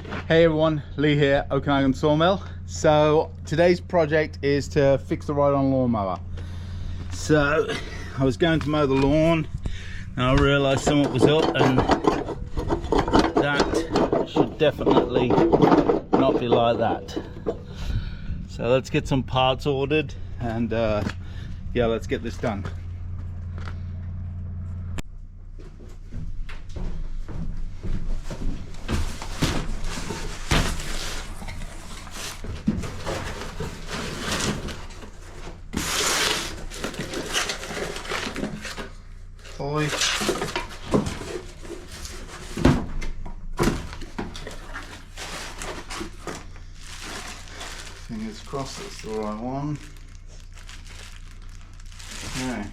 Hey everyone, Lee here, Okanagan Sawmill. So today's project is to fix the ride-on lawnmower. So I was going to mow the lawn and I realised something was up, and that should definitely not be like that. So let's get some parts ordered and yeah, let's get this done. Pulley. Fingers crossed that's the right one. Okay.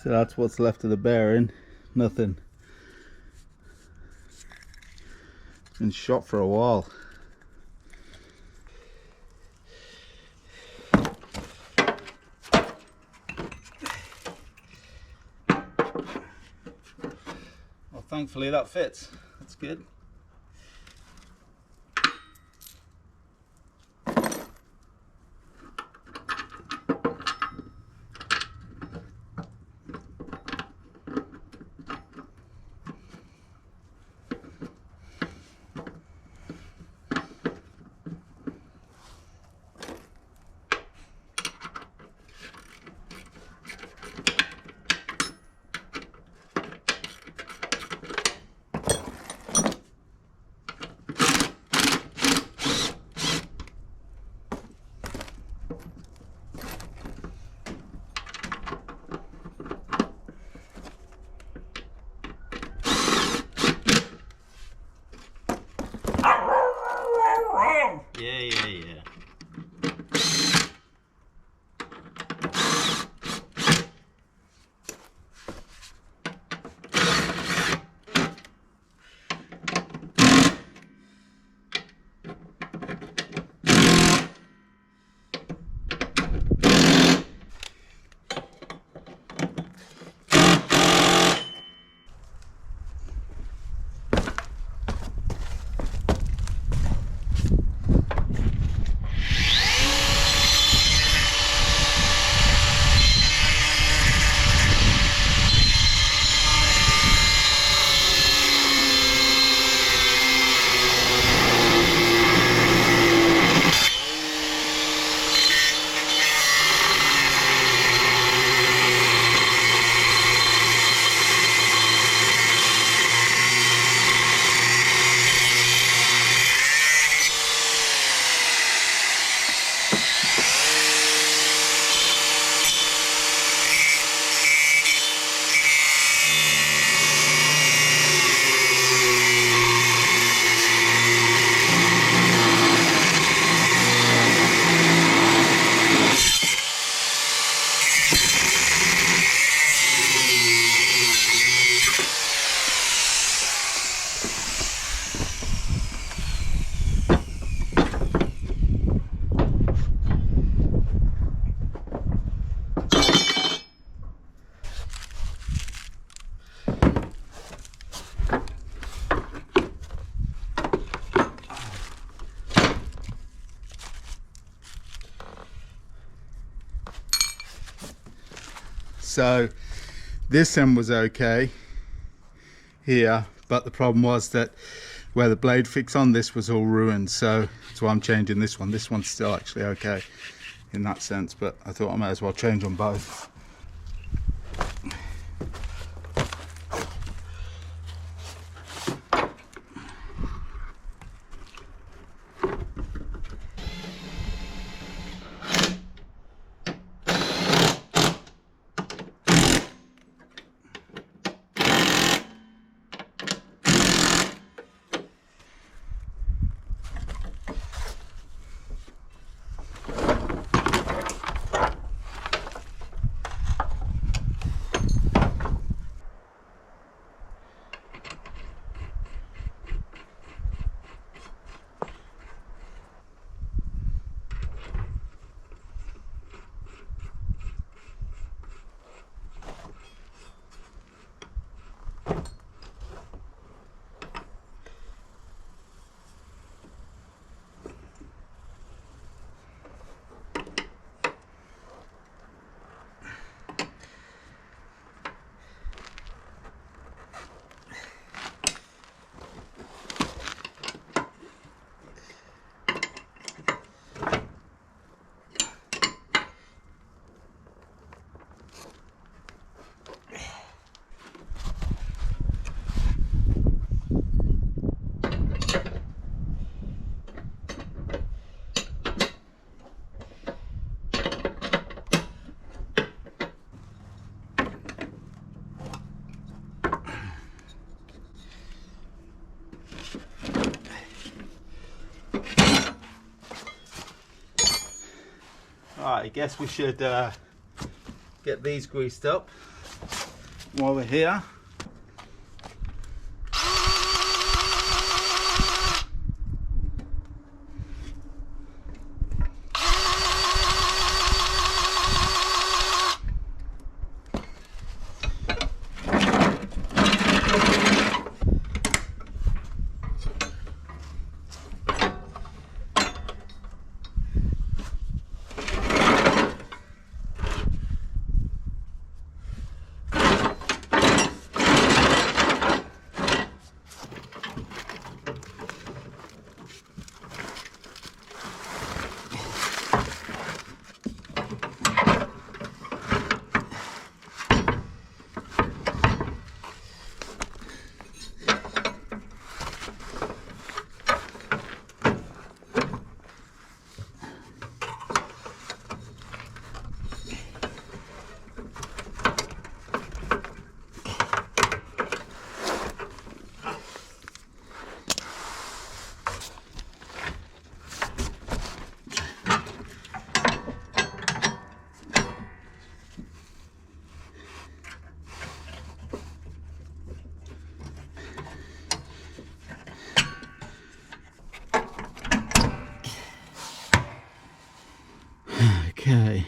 So that's what's left of the bearing. Nothing. It's been shot for a while. Well, thankfully that fits. That's good. Yeah. So this end was okay here, but the problem was that where the blade fixed on this was all ruined, so that's why I'm changing this one. This one's still actually okay in that sense, but I thought I might as well change on both. Alright, I guess we should get these greased up while we're here. Okay.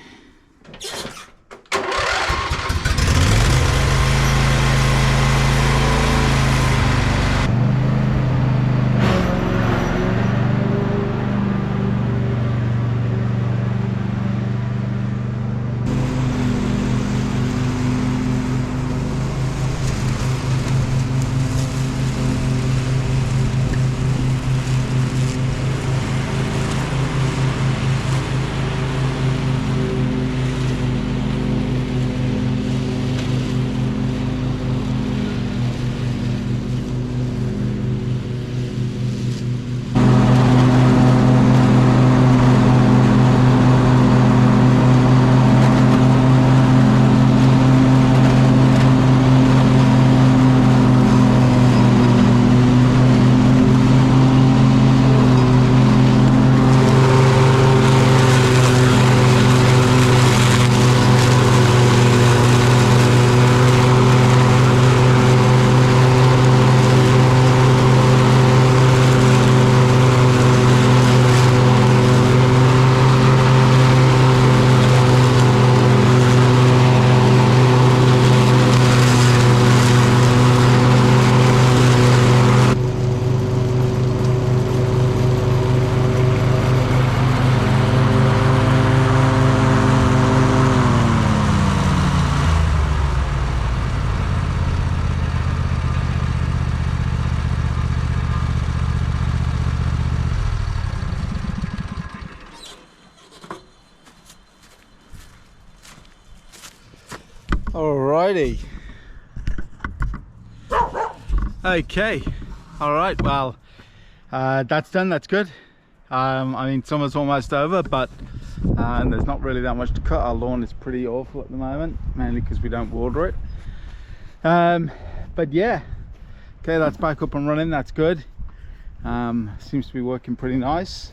Alrighty. Okay. Alright, well, that's done, that's good. I mean, summer's almost over, but there's not really that much to cut. Our lawn is pretty awful at the moment, mainly because we don't water it. But yeah, okay, that's back up and running, that's good. Seems to be working pretty nice.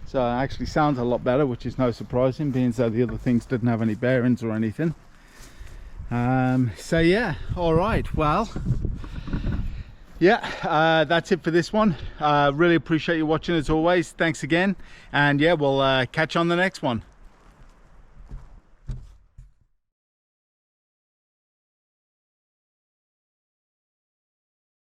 So it actually sounds a lot better, which is no surprising, being so the other things didn't have any bearings or anything. So yeah, all right, well, yeah, that's it for this one. Really appreciate you watching as always. Thanks again, and yeah, we'll catch you on the next one.